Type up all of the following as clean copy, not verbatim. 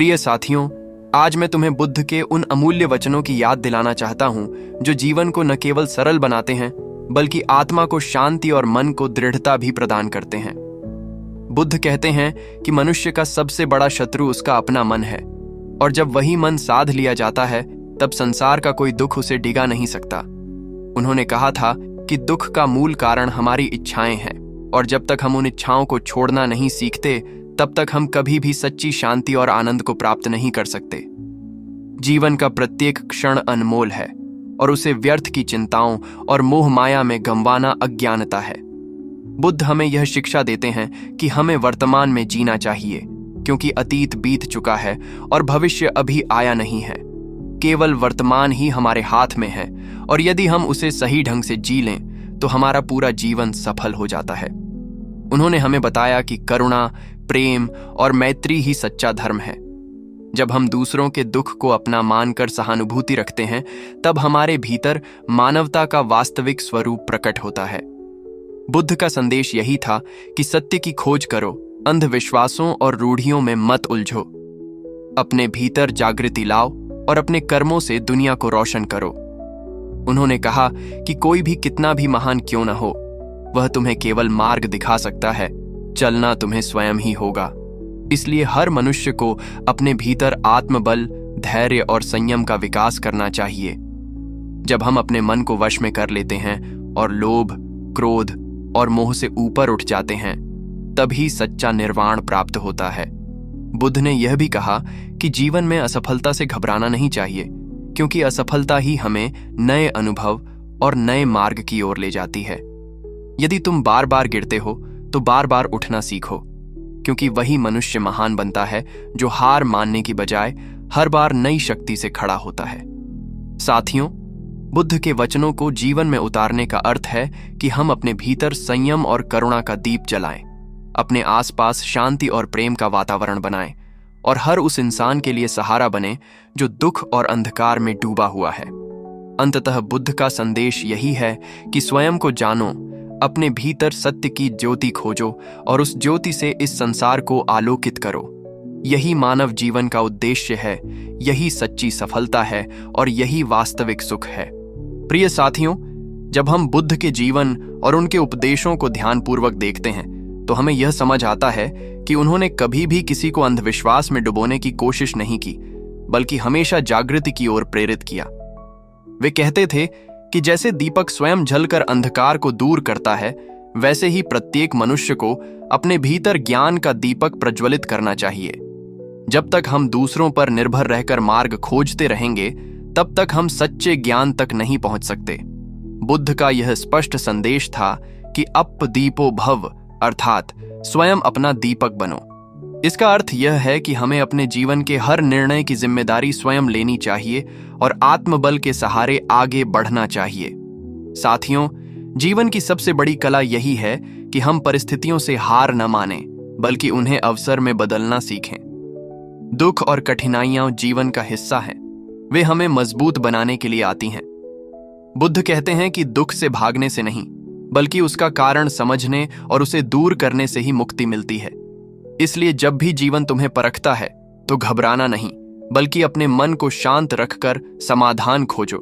प्रिय साथियों, आज मैं तुम्हें बुद्ध के उन अमूल्य वचनों की याद दिलाना चाहता हूं जो जीवन को न केवल सरल बनाते हैं बल्कि आत्मा को शांति और मन को दृढ़ता भी प्रदान करते हैं। बुद्ध कहते हैं कि मनुष्य का सबसे बड़ा शत्रु उसका अपना मन है, और जब वही मन साध लिया जाता है तब संसार का कोई दुख उसे डिगा नहीं सकता। उन्होंने कहा था कि दुख का मूल कारण हमारी इच्छाएं हैं, और जब तक हम उन इच्छाओं को छोड़ना नहीं सीखते तब तक हम कभी भी सच्ची शांति और आनंद को प्राप्त नहीं कर सकते। जीवन का प्रत्येक क्षण अनमोल है और उसे व्यर्थ की चिंताओं और मोह माया में गंवाना अज्ञानता है। बुद्ध हमें यह शिक्षा देते हैं कि हमें वर्तमान में जीना चाहिए, क्योंकि अतीत बीत चुका है और भविष्य अभी आया नहीं है। केवल वर्तमान ही हमारे हाथ में है, और यदि हम उसे सही ढंग से जी लें तो हमारा पूरा जीवन सफल हो जाता है। उन्होंने हमें बताया कि करुणा, प्रेम और मैत्री ही सच्चा धर्म है। जब हम दूसरों के दुख को अपना मानकर सहानुभूति रखते हैं तब हमारे भीतर मानवता का वास्तविक स्वरूप प्रकट होता है। बुद्ध का संदेश यही था कि सत्य की खोज करो, अंधविश्वासों और रूढ़ियों में मत उलझो। अपने भीतर जागृति लाओ और अपने कर्मों से दुनिया को रोशन करो। उन्होंने कहा कि कोई भी कितना भी महान क्यों न हो, वह तुम्हें केवल मार्ग दिखा सकता है, चलना तुम्हें स्वयं ही होगा। इसलिए हर मनुष्य को अपने भीतर आत्मबल, धैर्य और संयम का विकास करना चाहिए। जब हम अपने मन को वश में कर लेते हैं और लोभ, क्रोध और मोह से ऊपर उठ जाते हैं, तभी सच्चा निर्वाण प्राप्त होता है। बुद्ध ने यह भी कहा कि जीवन में असफलता से घबराना नहीं चाहिए, क्योंकि असफलता ही हमें नए अनुभव और नए मार्ग की ओर ले जाती है। यदि तुम बार बार गिरते हो तो बार बार उठना सीखो, क्योंकि वही मनुष्य महान बनता है जो हार मानने की बजाय हर बार नई शक्ति से खड़ा होता है। साथियों, बुद्ध के वचनों को जीवन में उतारने का अर्थ है कि हम अपने भीतर संयम और करुणा का दीप जलाएं, अपने आसपास शांति और प्रेम का वातावरण बनाएं, और हर उस इंसान के लिए सहारा बने जो दुख और अंधकार में डूबा हुआ है। अंततः बुद्ध का संदेश यही है कि स्वयं को जानो, अपने भीतर सत्य की ज्योति खोजो और उस ज्योति से इस संसार को आलोकित करो। यही मानव जीवन का उद्देश्य है, यही सच्ची सफलता है और यही वास्तविक सुख है। प्रिय साथियों, जब हम बुद्ध के जीवन और उनके उपदेशों को ध्यानपूर्वक देखते हैं तो हमें यह समझ आता है कि उन्होंने कभी भी किसी को अंधविश्वास में डुबोने की कोशिश नहीं की, बल्कि हमेशा जागृति की ओर प्रेरित किया। वे कहते थे कि जैसे दीपक स्वयं जलकर अंधकार को दूर करता है, वैसे ही प्रत्येक मनुष्य को अपने भीतर ज्ञान का दीपक प्रज्वलित करना चाहिए। जब तक हम दूसरों पर निर्भर रहकर मार्ग खोजते रहेंगे, तब तक हम सच्चे ज्ञान तक नहीं पहुंच सकते। बुद्ध का यह स्पष्ट संदेश था कि अप दीपो भव, अर्थात स्वयं अपना दीपक बनो। इसका अर्थ यह है कि हमें अपने जीवन के हर निर्णय की जिम्मेदारी स्वयं लेनी चाहिए और आत्मबल के सहारे आगे बढ़ना चाहिए। साथियों, जीवन की सबसे बड़ी कला यही है कि हम परिस्थितियों से हार न मानें, बल्कि उन्हें अवसर में बदलना सीखें। दुख और कठिनाइयां जीवन का हिस्सा हैं, वे हमें मजबूत बनाने के लिए आती हैं। बुद्ध कहते हैं कि दुख से भागने से नहीं, बल्कि उसका कारण समझने और उसे दूर करने से ही मुक्ति मिलती है। इसलिए जब भी जीवन तुम्हें परखता है तो घबराना नहीं, बल्कि अपने मन को शांत रखकर समाधान खोजो।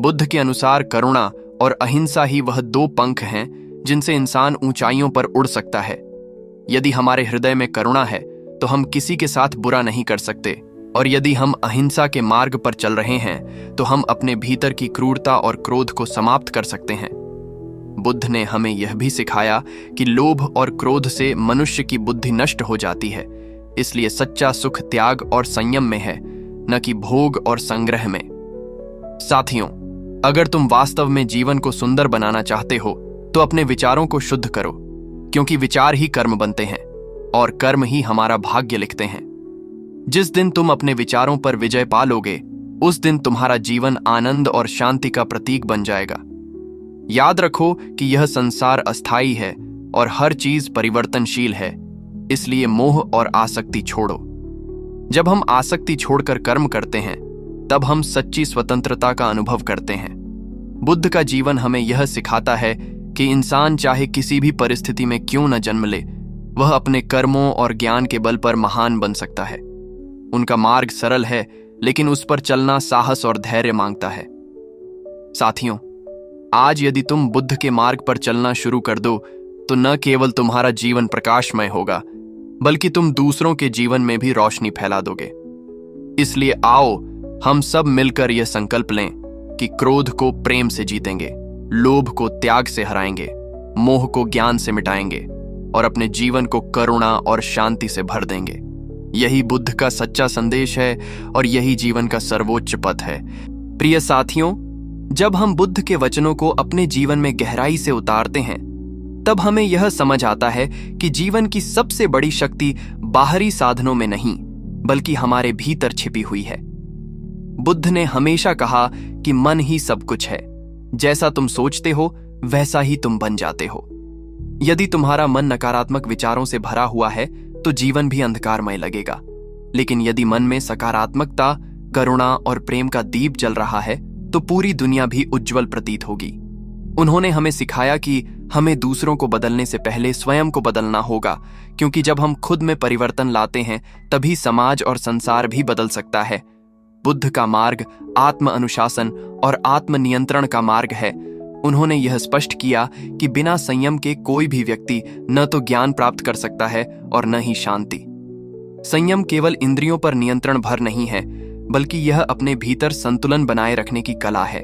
बुद्ध के अनुसार करुणा और अहिंसा ही वह दो पंख हैं जिनसे इंसान ऊंचाइयों पर उड़ सकता है। यदि हमारे हृदय में करुणा है तो हम किसी के साथ बुरा नहीं कर सकते, और यदि हम अहिंसा के मार्ग पर चल रहे हैं तो हम अपने भीतर की क्रूरता और क्रोध को समाप्त कर सकते हैं। बुद्ध ने हमें यह भी सिखाया कि लोभ और क्रोध से मनुष्य की बुद्धि नष्ट हो जाती है। इसलिए सच्चा सुख त्याग और संयम में है, न कि भोग और संग्रह में। साथियों, अगर तुम वास्तव में जीवन को सुंदर बनाना चाहते हो तो अपने विचारों को शुद्ध करो, क्योंकि विचार ही कर्म बनते हैं और कर्म ही हमारा भाग्य लिखते हैं। जिस दिन तुम अपने विचारों पर विजय पा लोगे, उस दिन तुम्हारा जीवन आनंद और शांति का प्रतीक बन जाएगा। याद रखो कि यह संसार अस्थायी है और हर चीज परिवर्तनशील है, इसलिए मोह और आसक्ति छोड़ो। जब हम आसक्ति छोड़कर कर्म करते हैं, तब हम सच्ची स्वतंत्रता का अनुभव करते हैं। बुद्ध का जीवन हमें यह सिखाता है कि इंसान चाहे किसी भी परिस्थिति में क्यों न जन्म ले, वह अपने कर्मों और ज्ञान के बल पर महान बन सकता है। उनका मार्ग सरल है, लेकिन उस पर चलना साहस और धैर्य मांगता है। साथियों, आज यदि तुम बुद्ध के मार्ग पर चलना शुरू कर दो तो न केवल तुम्हारा जीवन प्रकाशमय होगा, बल्कि तुम दूसरों के जीवन में भी रोशनी फैला दोगे। इसलिए आओ हम सब मिलकर यह संकल्प लें कि क्रोध को प्रेम से जीतेंगे, लोभ को त्याग से हराएंगे, मोह को ज्ञान से मिटाएंगे और अपने जीवन को करुणा और शांति से भर देंगे। यही बुद्ध का सच्चा संदेश है और यही जीवन का सर्वोच्च पथ है। प्रिय साथियों, जब हम बुद्ध के वचनों को अपने जीवन में गहराई से उतारते हैं, तब हमें यह समझ आता है कि जीवन की सबसे बड़ी शक्ति बाहरी साधनों में नहीं, बल्कि हमारे भीतर छिपी हुई है। बुद्ध ने हमेशा कहा कि मन ही सब कुछ है। जैसा तुम सोचते हो वैसा ही तुम बन जाते हो। यदि तुम्हारा मन नकारात्मक विचारों से भरा हुआ है तो जीवन भी अंधकारमय लगेगा, लेकिन यदि मन में सकारात्मकता, करुणा और प्रेम का दीप जल रहा है तो पूरी दुनिया भी उज्जवल प्रतीत होगी। उन्होंने हमें सिखाया कि हमें दूसरों को बदलने से पहले स्वयं को बदलना होगा, क्योंकि जब हम खुद में परिवर्तन लाते हैं तभी समाज और संसार भी बदल सकता है। बुद्ध का मार्ग आत्म अनुशासन और आत्मनियंत्रण का मार्ग है। उन्होंने यह स्पष्ट किया कि बिना संयम के कोई भी व्यक्ति न तो ज्ञान प्राप्त कर सकता है और न ही शांति। संयम केवल इंद्रियों पर नियंत्रण भर नहीं है, बल्कि यह अपने भीतर संतुलन बनाए रखने की कला है।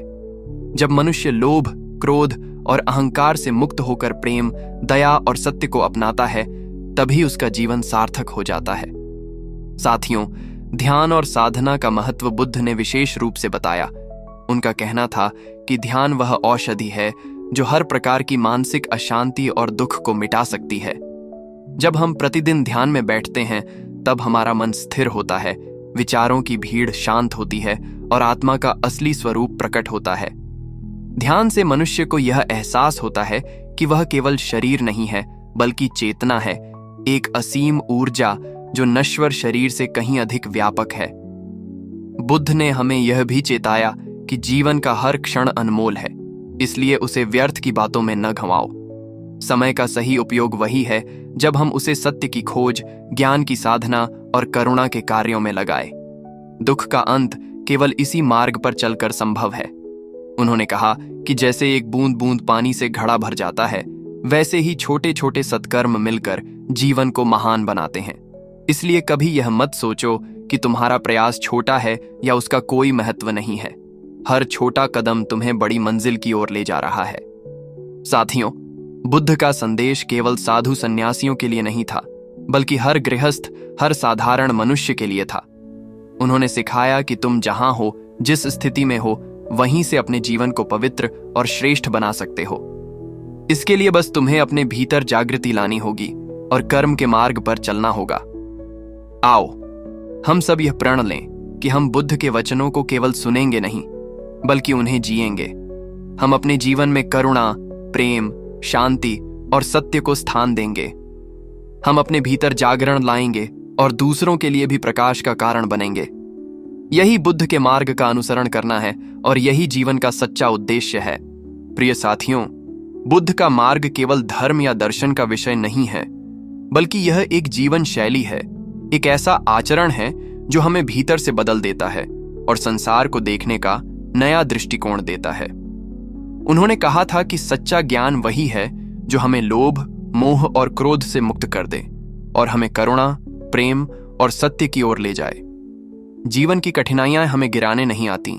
जब मनुष्य लोभ, क्रोध और अहंकार से मुक्त होकर प्रेम, दया और सत्य को अपनाता है, तभी उसका जीवन सार्थक हो जाता है। साथियों, ध्यान और साधना का महत्व बुद्ध ने विशेष रूप से बताया। उनका कहना था कि ध्यान वह औषधि है जो हर प्रकार की मानसिक अशांति और दुख को मिटा सकती है। जब हम प्रतिदिन ध्यान में बैठते हैं, तब हमारा मन स्थिर होता है, विचारों की भीड़ शांत होती है और आत्मा का असली स्वरूप प्रकट होता है। ध्यान से मनुष्य को यह एहसास होता है कि वह केवल शरीर नहीं है, बल्कि चेतना है, एक असीम ऊर्जा जो नश्वर शरीर से कहीं अधिक व्यापक है। बुद्ध ने हमें यह भी चेताया कि जीवन का हर क्षण अनमोल है, इसलिए उसे व्यर्थ की बातों में न गंवाओ। समय का सही उपयोग वही है जब हम उसे सत्य की खोज, ज्ञान की साधना और करुणा के कार्यों में लगाए। दुख का अंत केवल इसी मार्ग पर चलकर संभव है। उन्होंने कहा कि जैसे एक बूंद बूंद पानी से घड़ा भर जाता है, वैसे ही छोटे छोटे सत्कर्म मिलकर जीवन को महान बनाते हैं। इसलिए कभी यह मत सोचो कि तुम्हारा प्रयास छोटा है या उसका कोई महत्व नहीं है। हर छोटा कदम तुम्हें बड़ी मंजिल की ओर ले जा रहा है। साथियों, बुद्ध का संदेश केवल साधु सन्यासियों के लिए नहीं था, बल्कि हर गृहस्थ, हर साधारण मनुष्य के लिए था। उन्होंने सिखाया कि तुम जहां हो, जिस स्थिति में हो, वहीं से अपने जीवन को पवित्र और श्रेष्ठ बना सकते हो। इसके लिए बस तुम्हें अपने भीतर जागृति लानी होगी और कर्म के मार्ग पर चलना होगा। आओ हम सब यह प्रण लें कि हम बुद्ध के वचनों को केवल सुनेंगे नहीं, बल्कि उन्हें जिएंगे। हम अपने जीवन में करुणा, प्रेम, शांति और सत्य को स्थान देंगे। हम अपने भीतर जागरण लाएंगे और दूसरों के लिए भी प्रकाश का कारण बनेंगे। यही बुद्ध के मार्ग का अनुसरण करना है और यही जीवन का सच्चा उद्देश्य है। प्रिय साथियों, बुद्ध का मार्ग केवल धर्म या दर्शन का विषय नहीं है, बल्कि यह एक जीवन शैली है, एक ऐसा आचरण है जो हमें भीतर से बदल देता है और संसार को देखने का नया दृष्टिकोण देता है। उन्होंने कहा था कि सच्चा ज्ञान वही है जो हमें लोभ, मोह और क्रोध से मुक्त कर दे और हमें करुणा, प्रेम और सत्य की ओर ले जाए। जीवन की कठिनाइयां हमें गिराने नहीं आती,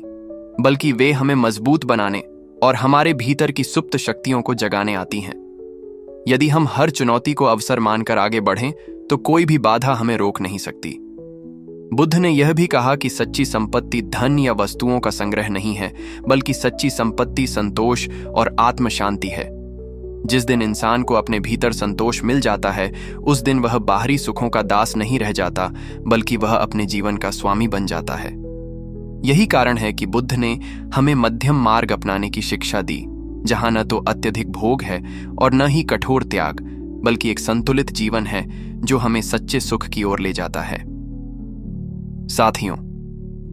बल्कि वे हमें मजबूत बनाने और हमारे भीतर की सुप्त शक्तियों को जगाने आती हैं। यदि हम हर चुनौती को अवसर मानकर आगे बढ़ें, तो कोई भी बाधा हमें रोक नहीं सकती। बुद्ध ने यह भी कहा कि सच्ची संपत्ति धन या वस्तुओं का संग्रह नहीं है, बल्कि सच्ची संपत्ति संतोष और आत्म शांति है। जिस दिन इंसान को अपने भीतर संतोष मिल जाता है, उस दिन वह बाहरी सुखों का दास नहीं रह जाता, बल्कि वह अपने जीवन का स्वामी बन जाता है। यही कारण है कि बुद्ध ने हमें मध्यम मार्ग अपनाने की शिक्षा दी, जहां न तो अत्यधिक भोग है और न ही कठोर त्याग, बल्कि एक संतुलित जीवन है जो हमें सच्चे सुख की ओर ले जाता है। साथियों,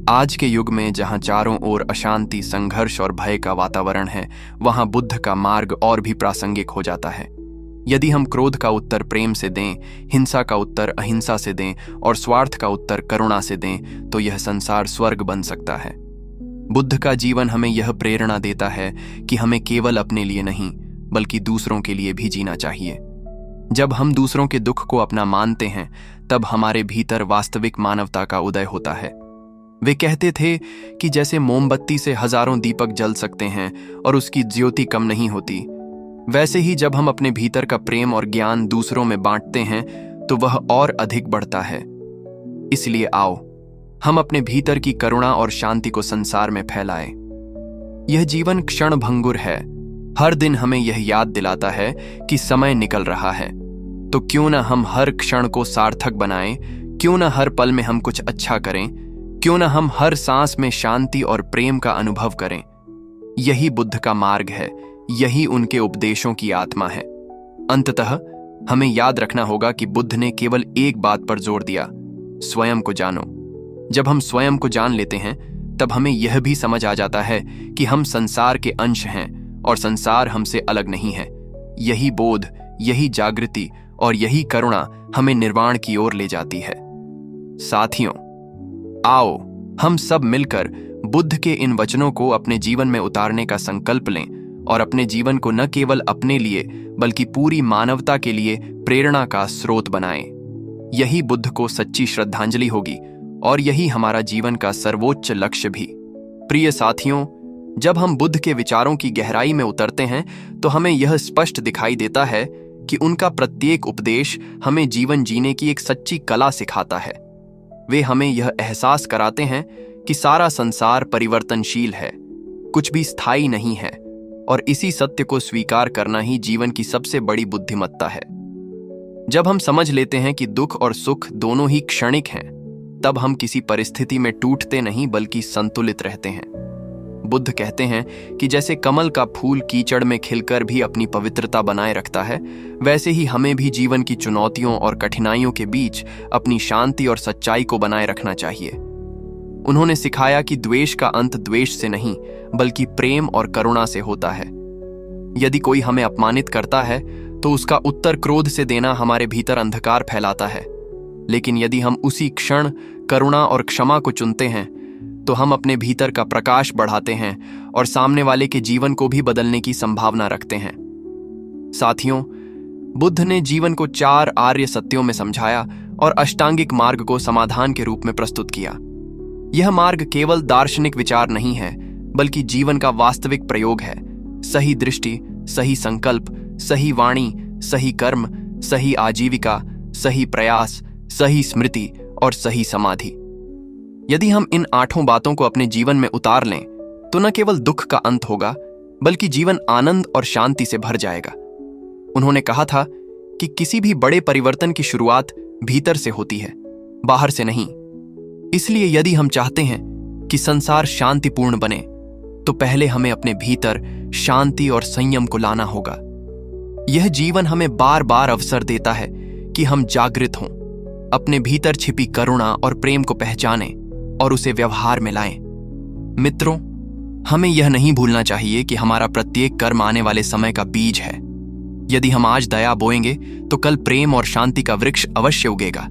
आज के युग में जहां चारों ओर अशांति, संघर्ष और भय का वातावरण है, वहां बुद्ध का मार्ग और भी प्रासंगिक हो जाता है। यदि हम क्रोध का उत्तर प्रेम से दें, हिंसा का उत्तर अहिंसा से दें और स्वार्थ का उत्तर करुणा से दें, तो यह संसार स्वर्ग बन सकता है। बुद्ध का जीवन हमें यह प्रेरणा देता है कि हमें केवल अपने लिए नहीं बल्कि दूसरों के लिए भी जीना चाहिए। जब हम दूसरों के दुख को अपना मानते हैं, तब हमारे भीतर वास्तविक मानवता का उदय होता है। वे कहते थे कि जैसे मोमबत्ती से हजारों दीपक जल सकते हैं और उसकी ज्योति कम नहीं होती, वैसे ही जब हम अपने भीतर का प्रेम और ज्ञान दूसरों में बांटते हैं तो वह और अधिक बढ़ता है। इसलिए आओ हम अपने भीतर की करुणा और शांति को संसार में फैलाएं। यह जीवन क्षण भंगुर है। हर दिन हमें यह याद दिलाता है कि समय निकल रहा है, तो क्यों न हम हर क्षण को सार्थक बनाएं, क्यों न हर पल में हम कुछ अच्छा करें, क्यों न हम हर सांस में शांति और प्रेम का अनुभव करें। यही बुद्ध का मार्ग है, यही उनके उपदेशों की आत्मा है। अंततः हमें याद रखना होगा कि बुद्ध ने केवल एक बात पर जोर दिया, स्वयं को जानो। जब हम स्वयं को जान लेते हैं, तब हमें यह भी समझ आ जाता है कि हम संसार के अंश हैं और संसार हमसे अलग नहीं है। यही बोध, यही जागृति और यही करुणा हमें निर्वाण की ओर ले जाती है। साथियों, आओ हम सब मिलकर बुद्ध के इन वचनों को अपने जीवन में उतारने का संकल्प लें और अपने जीवन को न केवल अपने लिए बल्कि पूरी मानवता के लिए प्रेरणा का स्रोत बनाएं। यही बुद्ध को सच्ची श्रद्धांजलि होगी और यही हमारा जीवन का सर्वोच्च लक्ष्य भी। प्रिय साथियों, जब हम बुद्ध के विचारों की गहराई में उतरते हैं तो हमें यह स्पष्ट दिखाई देता है कि उनका प्रत्येक उपदेश हमें जीवन जीने की एक सच्ची कला सिखाता है। वे हमें यह एहसास कराते हैं कि सारा संसार परिवर्तनशील है, कुछ भी स्थायी नहीं है, और इसी सत्य को स्वीकार करना ही जीवन की सबसे बड़ी बुद्धिमत्ता है। जब हम समझ लेते हैं कि दुख और सुख दोनों ही क्षणिक हैं, तब हम किसी परिस्थिति में टूटते नहीं बल्कि संतुलित रहते हैं। बुद्ध कहते हैं कि जैसे कमल का फूल कीचड़ में खिलकर भी अपनी पवित्रता बनाए रखता है, वैसे ही हमें भी जीवन की चुनौतियों और कठिनाइयों के बीच अपनी शांति और सच्चाई को बनाए रखना चाहिए। उन्होंने सिखाया कि द्वेष का अंत द्वेष से नहीं बल्कि प्रेम और करुणा से होता है। यदि कोई हमें अपमानित करता है तो उसका उत्तर क्रोध से देना हमारे भीतर अंधकार फैलाता है, लेकिन यदि हम उसी क्षण करुणा और क्षमा को चुनते हैं तो हम अपने भीतर का प्रकाश बढ़ाते हैं और सामने वाले के जीवन को भी बदलने की संभावना रखते हैं। साथियों, बुद्ध ने जीवन को 4 आर्य सत्यों में समझाया और अष्टांगिक मार्ग को समाधान के रूप में प्रस्तुत किया। यह मार्ग केवल दार्शनिक विचार नहीं है बल्कि जीवन का वास्तविक प्रयोग है। सही दृष्टि, सही संकल्प, सही वाणी, सही कर्म, सही आजीविका, सही प्रयास, सही स्मृति और सही समाधि। यदि हम इन 8 बातों को अपने जीवन में उतार लें तो न केवल दुख का अंत होगा बल्कि जीवन आनंद और शांति से भर जाएगा। उन्होंने कहा था कि किसी भी बड़े परिवर्तन की शुरुआत भीतर से होती है, बाहर से नहीं। इसलिए यदि हम चाहते हैं कि संसार शांतिपूर्ण बने तो पहले हमें अपने भीतर शांति और संयम को लाना होगा। यह जीवन हमें बार बार अवसर देता है कि हम जागृत हों, अपने भीतर छिपी करुणा और प्रेम को पहचानें और उसे व्यवहार में लाएं। मित्रों, हमें यह नहीं भूलना चाहिए कि हमारा प्रत्येक कर्म आने वाले समय का बीज है। यदि हम आज दया बोएंगे तो कल प्रेम और शांति का वृक्ष अवश्य उगेगा।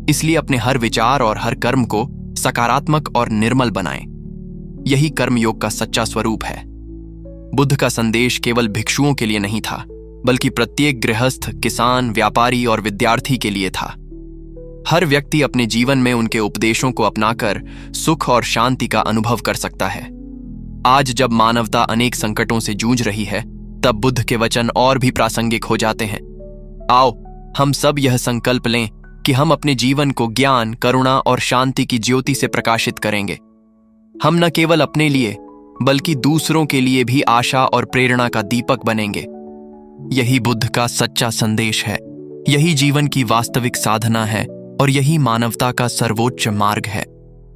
इसलिए अपने हर विचार और हर कर्म को सकारात्मक और निर्मल बनाएं। यही कर्मयोग का सच्चा स्वरूप है। बुद्ध का संदेश केवल भिक्षुओं के लिए नहीं था बल्कि प्रत्येक गृहस्थ, किसान, व्यापारी और विद्यार्थी के लिए था। हर व्यक्ति अपने जीवन में उनके उपदेशों को अपनाकर सुख और शांति का अनुभव कर सकता है। आज जब मानवता अनेक संकटों से जूझ रही है, तब बुद्ध के वचन और भी प्रासंगिक हो जाते हैं। आओ हम सब यह संकल्प लें कि हम अपने जीवन को ज्ञान, करुणा और शांति की ज्योति से प्रकाशित करेंगे। हम न केवल अपने लिए बल्कि दूसरों के लिए भी आशा और प्रेरणा का दीपक बनेंगे। यही बुद्ध का सच्चा संदेश है, यही जीवन की वास्तविक साधना है और यही मानवता का सर्वोच्च मार्ग है।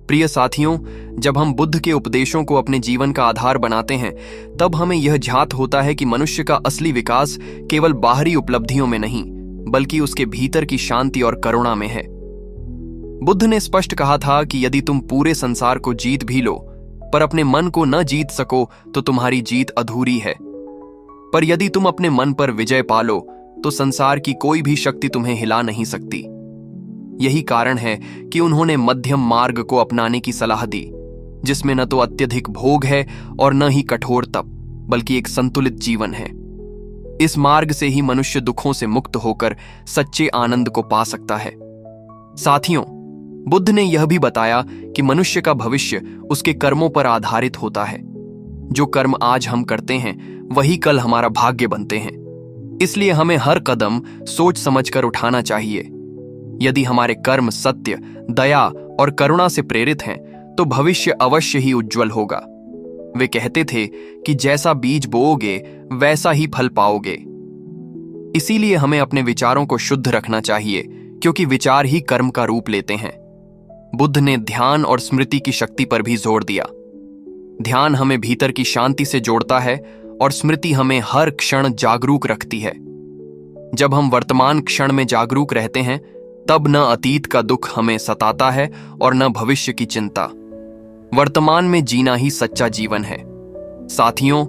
प्रिय साथियों, जब हम बुद्ध के उपदेशों को अपने जीवन का आधार बनाते हैं, तब हमें यह ज्ञात होता है कि मनुष्य का असली विकास केवल बाहरी उपलब्धियों में नहीं बल्कि उसके भीतर की शांति और करुणा में है। बुद्ध ने स्पष्ट कहा था कि यदि तुम पूरे संसार को जीत भी लो पर अपने मन को न जीत सको तो तुम्हारी जीत अधूरी है। पर यदि तुम अपने मन पर विजय पालो तो संसार की कोई भी शक्ति तुम्हें हिला नहीं सकती। यही कारण है कि उन्होंने मध्यम मार्ग को अपनाने की सलाह दी, जिसमें न तो अत्यधिक भोग है और न ही कठोर तप, बल्कि एक संतुलित जीवन है। इस मार्ग से ही मनुष्य दुखों से मुक्त होकर सच्चे आनंद को पा सकता है। साथियों, बुद्ध ने यह भी बताया कि मनुष्य का भविष्य उसके कर्मों पर आधारित होता है। जो कर्म आज हम करते हैं वही कल हमारा भाग्य बनते हैं। इसलिए हमें हर कदम सोच समझकर उठाना चाहिए। यदि हमारे कर्म सत्य, दया और करुणा से प्रेरित हैं, तो भविष्य अवश्य ही उज्जवल होगा। वे कहते थे कि जैसा बीज बोओगे वैसा ही फल पाओगे। इसीलिए हमें अपने विचारों को शुद्ध रखना चाहिए, क्योंकि विचार ही कर्म का रूप लेते हैं। बुद्ध ने ध्यान और स्मृति की शक्ति पर भी जोर दिया। ध्यान हमें भीतर की शांति से जोड़ता है और स्मृति हमें हर क्षण जागरूक रखती है। जब हम वर्तमान क्षण में जागरूक रहते हैं, तब न अतीत का दुख हमें सताता है और न भविष्य की चिंता। वर्तमान में जीना ही सच्चा जीवन है। साथियों,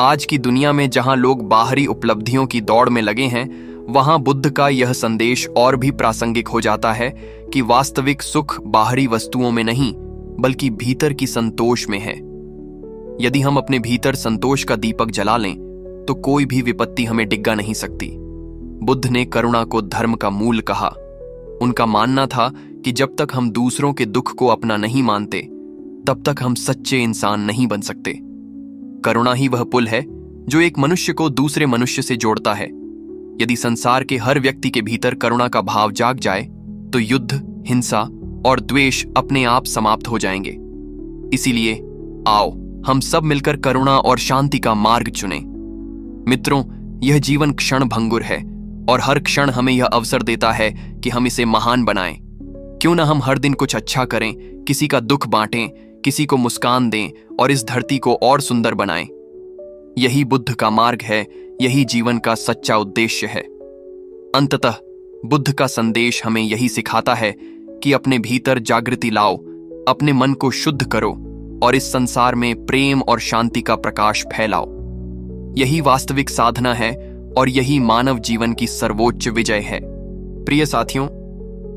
आज की दुनिया में जहां लोग बाहरी उपलब्धियों की दौड़ में लगे हैं, वहां बुद्ध का यह संदेश और भी प्रासंगिक हो जाता है कि वास्तविक सुख बाहरी वस्तुओं में नहीं, बल्कि भीतर की संतोष में है। यदि हम अपने भीतर संतोष का दीपक जला लें, तो कोई भी विपत्ति हमें डिग्गा नहीं सकती। बुद्ध ने करुणा को धर्म का मूल कहा। उनका मानना था कि जब तक हम दूसरों के दुख को अपना नहीं मानते, तब तक हम सच्चे इंसान नहीं बन सकते। करुणा ही वह पुल है जो एक मनुष्य को दूसरे मनुष्य से जोड़ता है। यदि संसार के हर व्यक्ति के भीतर करुणा का भाव जाग जाए, तो युद्ध, हिंसा और द्वेष अपने आप समाप्त हो जाएंगे। इसीलिए आओ हम सब मिलकर करुणा और शांति का मार्ग चुनें। मित्रों, यह जीवन क्षण भंगुर है और हर क्षण हमें यह अवसर देता है कि हम इसे महान बनाएं। क्यों न हम हर दिन कुछ अच्छा करें, किसी का दुख बांटें, किसी को मुस्कान दें और इस धरती को और सुंदर बनाएं। यही बुद्ध का मार्ग है, यही जीवन का सच्चा उद्देश्य है। अंततः बुद्ध का संदेश हमें यही सिखाता है कि अपने भीतर जागृति लाओ, अपने मन को शुद्ध करो और इस संसार में प्रेम और शांति का प्रकाश फैलाओ। यही वास्तविक साधना है और यही मानव जीवन की सर्वोच्च विजय है। प्रिय साथियों,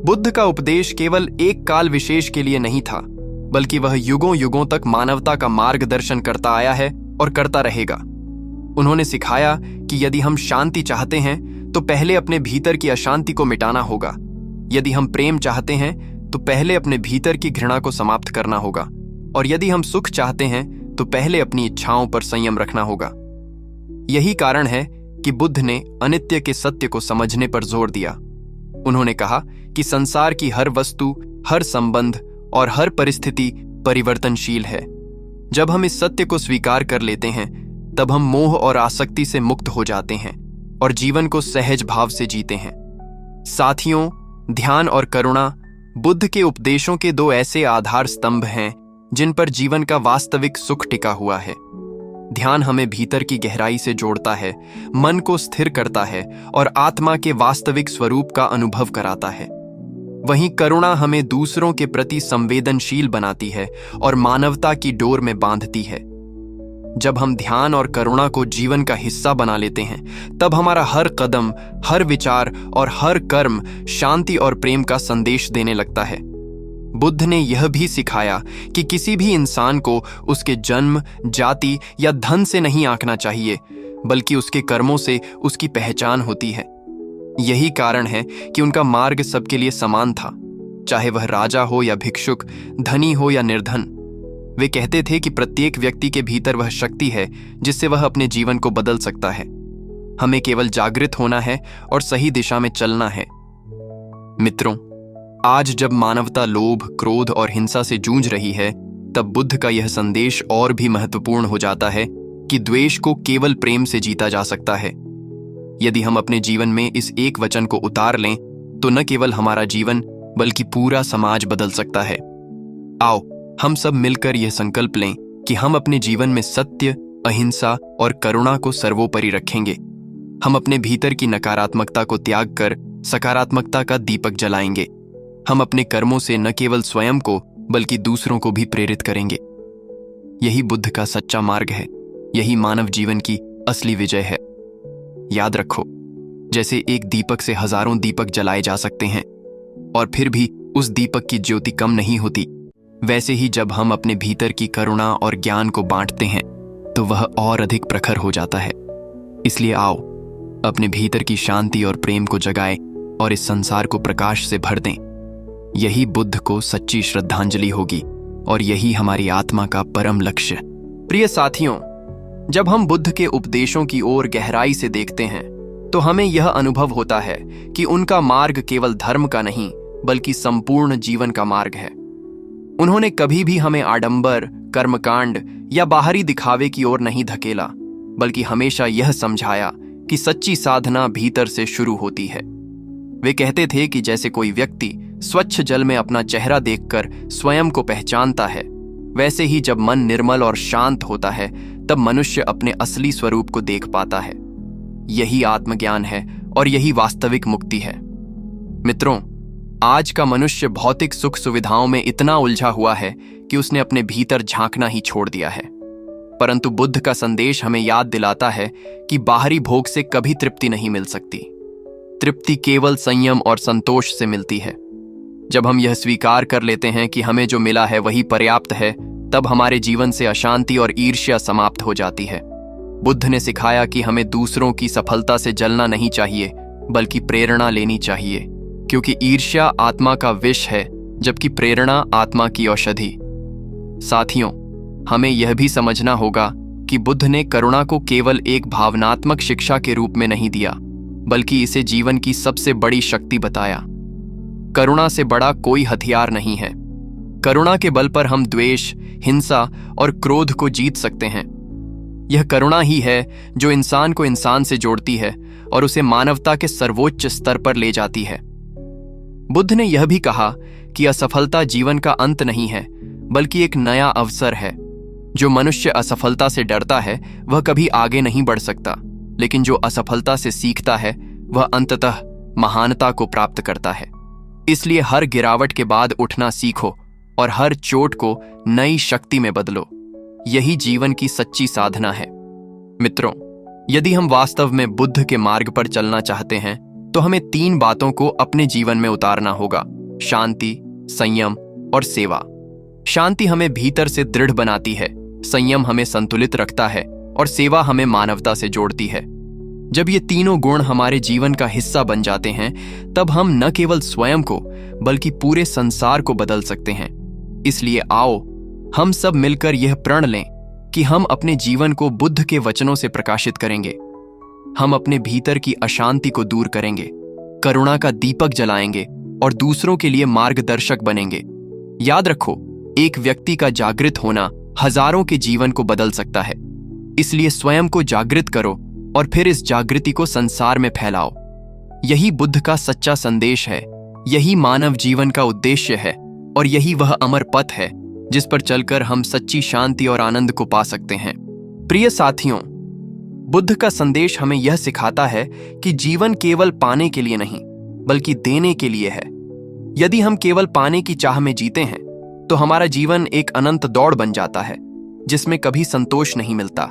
बुद्ध का उपदेश केवल एक काल विशेष के लिए नहीं था, बल्कि वह युगों युगों तक मानवता का मार्गदर्शन करता आया है और करता रहेगा। उन्होंने सिखाया कि यदि हम शांति चाहते हैं, तो पहले अपने भीतर की अशांति को मिटाना होगा। यदि हम प्रेम चाहते हैं, तो पहले अपने भीतर की घृणा को समाप्त करना होगा। और यदि हम सुख चाहते हैं, तो पहले अपनी इच्छाओं पर संयम रखना होगा। यही कारण है कि बुद्ध ने अनित्य के सत्य को समझने पर जोर दिया। उन्होंने कहा कि संसार की हर वस्तु, हर संबंध और हर परिस्थिति परिवर्तनशील है। जब हम इस सत्य को स्वीकार कर लेते हैं, तब हम मोह और आसक्ति से मुक्त हो जाते हैं और जीवन को सहज भाव से जीते हैं। साथियों, ध्यान और करुणा बुद्ध के उपदेशों के दो ऐसे आधार स्तंभ हैं जिन पर जीवन का वास्तविक सुख टिका हुआ है। ध्यान हमें भीतर की गहराई से जोड़ता है, मन को स्थिर करता है और आत्मा के वास्तविक स्वरूप का अनुभव कराता है। वहीं करुणा हमें दूसरों के प्रति संवेदनशील बनाती है और मानवता की डोर में बांधती है। जब हम ध्यान और करुणा को जीवन का हिस्सा बना लेते हैं, तब हमारा हर कदम, हर विचार और हर कर्म शांति और प्रेम का संदेश देने लगता है। बुद्ध ने यह भी सिखाया कि किसी भी इंसान को उसके जन्म, जाति या धन से नहीं आंकना चाहिए, बल्कि उसके कर्मों से उसकी पहचान होती है। यही कारण है कि उनका मार्ग सबके लिए समान था, चाहे वह राजा हो या भिक्षुक, धनी हो या निर्धन। वे कहते थे कि प्रत्येक व्यक्ति के भीतर वह शक्ति है जिससे वह अपने जीवन को बदल सकता है। हमें केवल जागृत होना है और सही दिशा में चलना है। मित्रों, आज जब मानवता लोभ, क्रोध और हिंसा से जूझ रही है, तब बुद्ध का यह संदेश और भी महत्वपूर्ण हो जाता है कि द्वेष को केवल प्रेम से जीता जा सकता है। यदि हम अपने जीवन में इस एक वचन को उतार लें, तो न केवल हमारा जीवन बल्कि पूरा समाज बदल सकता है। आओ हम सब मिलकर यह संकल्प लें कि हम अपने जीवन में सत्य, अहिंसा और करुणा को सर्वोपरि रखेंगे। हम अपने भीतर की नकारात्मकता को त्याग कर सकारात्मकता का दीपक जलाएंगे। हम अपने कर्मों से न केवल स्वयं को बल्कि दूसरों को भी प्रेरित करेंगे। यही बुद्ध का सच्चा मार्ग है, यही मानव जीवन की असली विजय है। याद रखो, जैसे एक दीपक से हजारों दीपक जलाए जा सकते हैं और फिर भी उस दीपक की ज्योति कम नहीं होती, वैसे ही जब हम अपने भीतर की करुणा और ज्ञान को बांटते हैं तो वह और अधिक प्रखर हो जाता है। इसलिए आओ, अपने भीतर की शांति और प्रेम को जगाएं और इस संसार को प्रकाश से भर दें। यही बुद्ध को सच्ची श्रद्धांजलि होगी और यही हमारी आत्मा का परम लक्ष्य। प्रिय साथियों, जब हम बुद्ध के उपदेशों की ओर गहराई से देखते हैं तो हमें यह अनुभव होता है कि उनका मार्ग केवल धर्म का नहीं बल्कि संपूर्ण जीवन का मार्ग है। उन्होंने कभी भी हमें आडंबर, कर्मकांड या बाहरी दिखावे की ओर नहीं धकेला, बल्कि हमेशा यह समझाया कि सच्ची साधना भीतर से शुरू होती है। वे कहते थे कि जैसे कोई व्यक्ति स्वच्छ जल में अपना चेहरा देखकर स्वयं को पहचानता है, वैसे ही जब मन निर्मल और शांत होता है तब मनुष्य अपने असली स्वरूप को देख पाता है। यही आत्मज्ञान है और यही वास्तविक मुक्ति है। मित्रों, आज का मनुष्य भौतिक सुख सुविधाओं में इतना उलझा हुआ है कि उसने अपने भीतर झांकना ही छोड़ दिया है। परंतु बुद्ध का संदेश हमें याद दिलाता है कि बाहरी भोग से कभी तृप्ति नहीं मिल सकती। तृप्ति केवल संयम और संतोष से मिलती है। जब हम यह स्वीकार कर लेते हैं कि हमें जो मिला है वही पर्याप्त है, तब हमारे जीवन से अशांति और ईर्ष्या समाप्त हो जाती है। बुद्ध ने सिखाया कि हमें दूसरों की सफलता से जलना नहीं चाहिए, बल्कि प्रेरणा लेनी चाहिए, क्योंकि ईर्ष्या आत्मा का विष है जबकि प्रेरणा आत्मा की औषधि। साथियों, हमें यह भी समझना होगा कि बुद्ध ने करुणा को केवल एक भावनात्मक शिक्षा के रूप में नहीं दिया, बल्कि इसे जीवन की सबसे बड़ी शक्ति बताया। करुणा से बड़ा कोई हथियार नहीं है। करुणा के बल पर हम द्वेष, हिंसा और क्रोध को जीत सकते हैं। यह करुणा ही है जो इंसान को इंसान से जोड़ती है और उसे मानवता के सर्वोच्च स्तर पर ले जाती है। बुद्ध ने यह भी कहा कि असफलता जीवन का अंत नहीं है, बल्कि एक नया अवसर है। जो मनुष्य असफलता से डरता है वह कभी आगे नहीं बढ़ सकता, लेकिन जो असफलता से सीखता है वह अंततः महानता को प्राप्त करता है। इसलिए हर गिरावट के बाद उठना सीखो और हर चोट को नई शक्ति में बदलो। यही जीवन की सच्ची साधना है। मित्रों, यदि हम वास्तव में बुद्ध के मार्ग पर चलना चाहते हैं तो हमें 3 बातों को अपने जीवन में उतारना होगा: शांति, संयम और सेवा। शांति हमें भीतर से दृढ़ बनाती है, संयम हमें संतुलित रखता है और सेवा हमें मानवता से जोड़ती है। जब ये तीनों गुण हमारे जीवन का हिस्सा बन जाते हैं, तब हम न केवल स्वयं को बल्कि पूरे संसार को बदल सकते हैं। इसलिए आओ, हम सब मिलकर यह प्रण लें कि हम अपने जीवन को बुद्ध के वचनों से प्रकाशित करेंगे। हम अपने भीतर की अशांति को दूर करेंगे, करुणा का दीपक जलाएंगे और दूसरों के लिए मार्गदर्शक बनेंगे। याद रखो, एक व्यक्ति का जागृत होना हजारों के जीवन को बदल सकता है। इसलिए स्वयं को जागृत करो और फिर इस जागृति को संसार में फैलाओ। यही बुद्ध का सच्चा संदेश है, यही मानव जीवन का उद्देश्य है और यही वह अमर पथ है जिस पर चलकर हम सच्ची शांति और आनंद को पा सकते हैं। प्रिय साथियों, बुद्ध का संदेश हमें यह सिखाता है कि जीवन केवल पाने के लिए नहीं बल्कि देने के लिए है। यदि हम केवल पाने की चाह में जीते हैं तो हमारा जीवन एक अनंत दौड़ बन जाता है जिसमें कभी संतोष नहीं मिलता।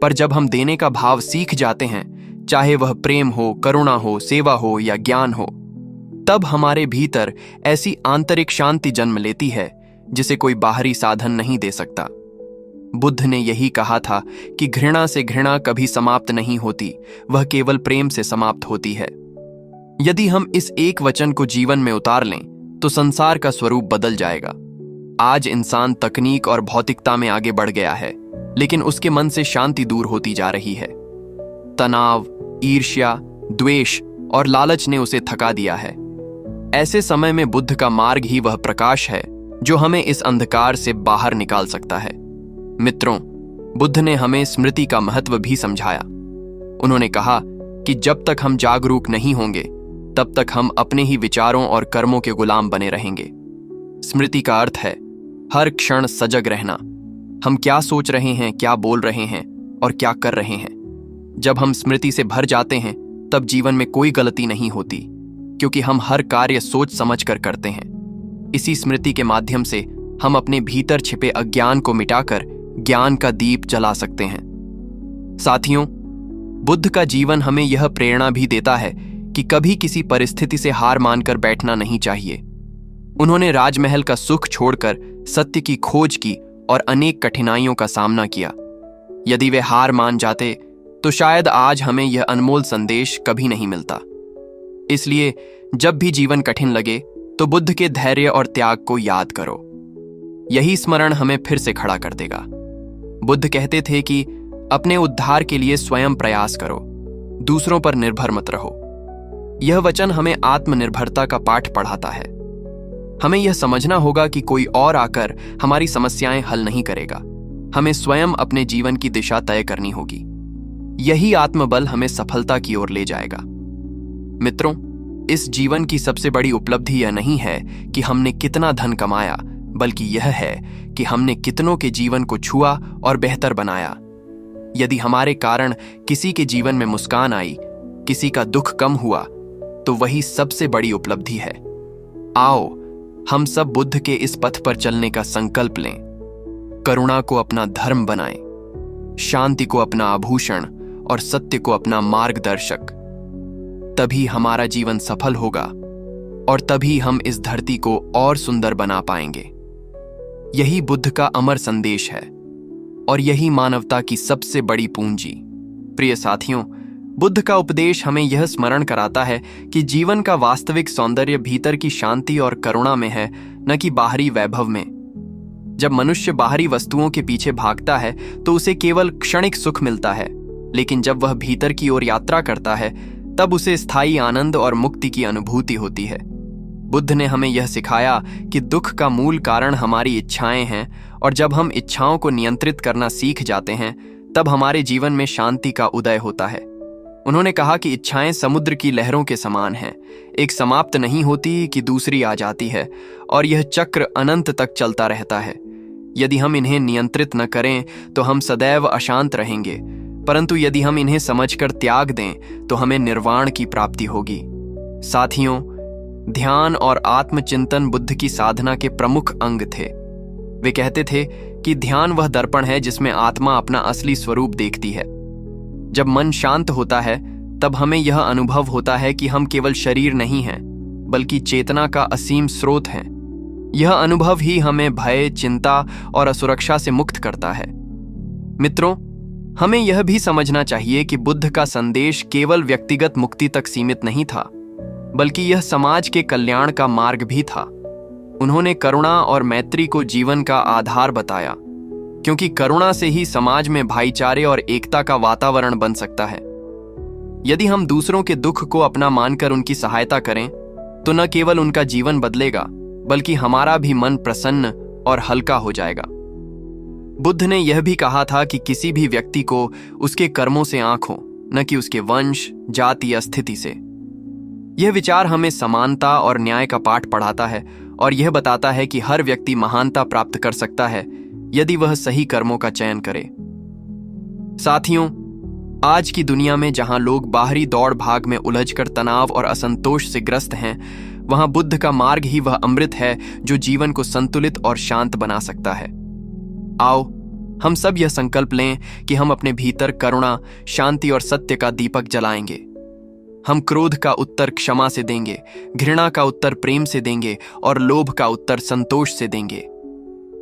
पर जब हम देने का भाव सीख जाते हैं, चाहे वह प्रेम हो, करुणा हो, सेवा हो या ज्ञान हो, तब हमारे भीतर ऐसी आंतरिक शांति जन्म लेती है जिसे कोई बाहरी साधन नहीं दे सकता। बुद्ध ने यही कहा था कि घृणा से घृणा कभी समाप्त नहीं होती, वह केवल प्रेम से समाप्त होती है। यदि हम इस एक वचन को जीवन में उतार लें तो संसार का स्वरूप बदल जाएगा। आज इंसान तकनीक और भौतिकता में आगे बढ़ गया है, लेकिन उसके मन से शांति दूर होती जा रही है। तनाव, ईर्ष्या, द्वेष और लालच ने उसे थका दिया है। ऐसे समय में बुद्ध का मार्ग ही वह प्रकाश है जो हमें इस अंधकार से बाहर निकाल सकता है। मित्रों, बुद्ध ने हमें स्मृति का महत्व भी समझाया। उन्होंने कहा कि जब तक हम जागरूक नहीं होंगे तब तक हम अपने ही विचारों और कर्मों के गुलाम बने रहेंगे। स्मृति का अर्थ है हर क्षण सजग रहना। हम क्या सोच रहे हैं, क्या बोल रहे हैं और क्या कर रहे हैं। जब हम स्मृति से भर जाते हैं तब जीवन में कोई गलती नहीं होती, क्योंकि हम हर कार्य सोच समझ कर करते हैं। इसी स्मृति के माध्यम से हम अपने भीतर छिपे अज्ञान को मिटाकर ज्ञान का दीप जला सकते हैं। साथियों, बुद्ध का जीवन हमें यह प्रेरणा भी देता है कि कभी किसी परिस्थिति से हार मानकर बैठना नहीं चाहिए। उन्होंने राजमहल का सुख छोड़कर सत्य की खोज की और अनेक कठिनाइयों का सामना किया। यदि वे हार मान जाते तो शायद आज हमें यह अनमोल संदेश कभी नहीं मिलता। इसलिए जब भी जीवन कठिन लगे तो बुद्ध के धैर्य और त्याग को याद करो। यही स्मरण हमें फिर से खड़ा कर देगा। बुद्ध कहते थे कि अपने उद्धार के लिए स्वयं प्रयास करो, दूसरों पर निर्भर मत रहो। यह वचन हमें आत्मनिर्भरता का पाठ पढ़ाता है। हमें यह समझना होगा कि कोई और आकर हमारी समस्याएं हल नहीं करेगा। हमें स्वयं अपने जीवन की दिशा तय करनी होगी। यही आत्मबल हमें सफलता की ओर ले जाएगा। मित्रों, इस जीवन की सबसे बड़ी उपलब्धि यह नहीं है कि हमने कितना धन कमाया, बल्कि यह है कि हमने कितनों के जीवन को छुआ और बेहतर बनाया। यदि हमारे कारण किसी के जीवन में मुस्कान आई, किसी का दुख कम हुआ, तो वही सबसे बड़ी उपलब्धि है। आओ हम सब बुद्ध के इस पथ पर चलने का संकल्प लें। करुणा को अपना धर्म बनाएं, शांति को अपना आभूषण और सत्य को अपना मार्गदर्शक। तभी हमारा जीवन सफल होगा और तभी हम इस धरती को और सुंदर बना पाएंगे। यही बुद्ध का अमर संदेश है और यही मानवता की सबसे बड़ी पूंजी। प्रिय साथियों, बुद्ध का उपदेश हमें यह स्मरण कराता है कि जीवन का वास्तविक सौंदर्य भीतर की शांति और करुणा में है, न कि बाहरी वैभव में। जब मनुष्य बाहरी वस्तुओं के पीछे भागता है तो उसे केवल क्षणिक सुख मिलता है, लेकिन जब वह भीतर की ओर यात्रा करता है तब उसे स्थायी आनंद और मुक्ति की अनुभूति होती है। बुद्ध ने हमें यह सिखाया कि दुख का मूल कारण हमारी इच्छाएं हैं, और जब हम इच्छाओं को नियंत्रित करना सीख जाते हैं तब हमारे जीवन में शांति का उदय होता है। उन्होंने कहा कि इच्छाएं समुद्र की लहरों के समान हैं, एक समाप्त नहीं होती कि दूसरी आ जाती है, और यह चक्र अनंत तक चलता रहता है। यदि हम इन्हें नियंत्रित न करें तो हम सदैव अशांत रहेंगे, परंतु यदि हम इन्हें समझकर त्याग दें तो हमें निर्वाण की प्राप्ति होगी। साथियों, ध्यान और आत्मचिंतन बुद्ध की साधना के प्रमुख अंग थे। वे कहते थे कि ध्यान वह दर्पण है जिसमें आत्मा अपना असली स्वरूप देखती है। जब मन शांत होता है तब हमें यह अनुभव होता है कि हम केवल शरीर नहीं हैं, बल्कि चेतना का असीम स्रोत हैं। यह अनुभव ही हमें भय, चिंता और असुरक्षा से मुक्त करता है। मित्रों, हमें यह भी समझना चाहिए कि बुद्ध का संदेश केवल व्यक्तिगत मुक्ति तक सीमित नहीं था, बल्कि यह समाज के कल्याण का मार्ग भी था। उन्होंने करुणा और मैत्री को जीवन का आधार बताया, क्योंकि करुणा से ही समाज में भाईचारे और एकता का वातावरण बन सकता है। यदि हम दूसरों के दुख को अपना मानकर उनकी सहायता करें तो न केवल उनका जीवन बदलेगा, बल्कि हमारा भी मन प्रसन्न और हल्का हो जाएगा। बुद्ध ने यह भी कहा था कि किसी भी व्यक्ति को उसके कर्मों से आंख हो, न कि उसके वंश, जाति या स्थिति से। यह विचार हमें समानता और न्याय का पाठ पढ़ाता है और यह बताता है कि हर व्यक्ति महानता प्राप्त कर सकता है यदि वह सही कर्मों का चयन करे। साथियों, आज की दुनिया में जहां लोग बाहरी दौड़ भाग में उलझकर तनाव और असंतोष से ग्रस्त हैं, वहां बुद्ध का मार्ग ही वह अमृत है जो जीवन को संतुलित और शांत बना सकता है। आओ हम सब यह संकल्प लें कि हम अपने भीतर करुणा, शांति और सत्य का दीपक जलाएंगे। हम क्रोध का उत्तर क्षमा से देंगे, घृणा का उत्तर प्रेम से देंगे और लोभ का उत्तर संतोष से देंगे।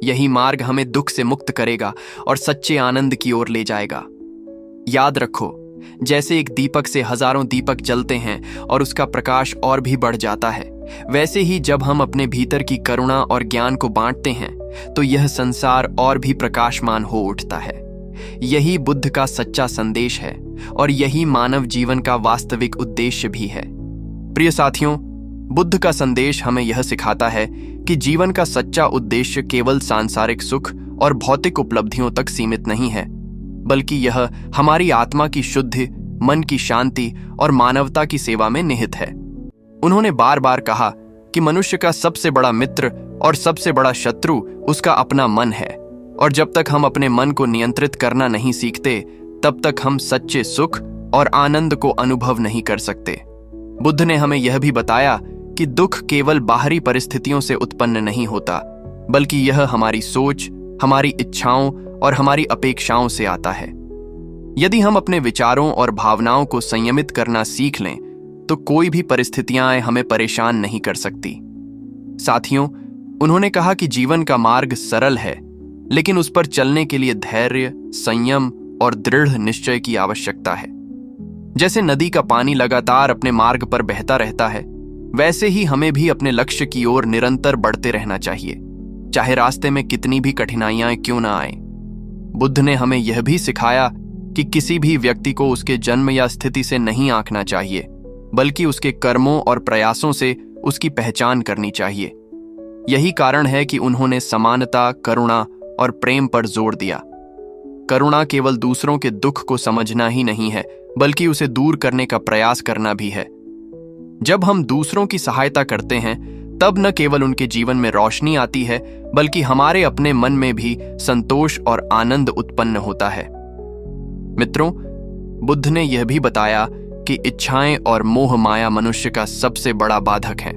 यही मार्ग हमें दुख से मुक्त करेगा और सच्चे आनंद की ओर ले जाएगा। याद रखो, जैसे एक दीपक से हजारों दीपक जलते हैं और उसका प्रकाश और भी बढ़ जाता है, वैसे ही जब हम अपने भीतर की करुणा और ज्ञान को बांटते हैं तो यह संसार और भी प्रकाशमान हो उठता है। यही बुद्ध का सच्चा संदेश है और यही मानव जीवन का वास्तविक उद्देश्य भी है। प्रिय साथियों, बुद्ध का संदेश हमें यह सिखाता है कि जीवन का सच्चा उद्देश्य केवल सांसारिक सुख और भौतिक उपलब्धियों तक सीमित नहीं है, बल्कि यह हमारी आत्मा की शुद्धि, मन की शांति और मानवता की सेवा में निहित है। उन्होंने बार बार कहा कि मनुष्य का सबसे बड़ा मित्र और सबसे बड़ा शत्रु उसका अपना मन है, और जब तक हम अपने मन को नियंत्रित करना नहीं सीखते तब तक हम सच्चे सुख और आनंद को अनुभव नहीं कर सकते। बुद्ध ने हमें यह भी बताया कि दुख केवल बाहरी परिस्थितियों से उत्पन्न नहीं होता, बल्कि यह हमारी सोच, हमारी इच्छाओं और हमारी अपेक्षाओं से आता है। यदि हम अपने विचारों और भावनाओं को संयमित करना सीख लें तो कोई भी परिस्थितियां हमें परेशान नहीं कर सकती। साथियों, उन्होंने कहा कि जीवन का मार्ग सरल है, लेकिन उस पर चलने के लिए धैर्य, संयम और दृढ़ निश्चय की आवश्यकता है। जैसे नदी का पानी लगातार अपने मार्ग पर बहता रहता है, वैसे ही हमें भी अपने लक्ष्य की ओर निरंतर बढ़ते रहना चाहिए, चाहे रास्ते में कितनी भी कठिनाइयां क्यों ना आए। बुद्ध ने हमें यह भी सिखाया कि किसी भी व्यक्ति को उसके जन्म या स्थिति से नहीं आंकना चाहिए, बल्कि उसके कर्मों और प्रयासों से उसकी पहचान करनी चाहिए। यही कारण है कि उन्होंने समानता, करुणा और प्रेम पर जोर दिया। करुणा केवल दूसरों के दुख को समझना ही नहीं है, बल्कि उसे दूर करने का प्रयास करना भी है। जब हम दूसरों की सहायता करते हैं, तब न केवल उनके जीवन में रोशनी आती है, बल्कि हमारे अपने मन में भी संतोष और आनंद उत्पन्न होता है। मित्रों, बुद्ध ने यह भी बताया कि इच्छाएं और मोह माया मनुष्य का सबसे बड़ा बाधक है।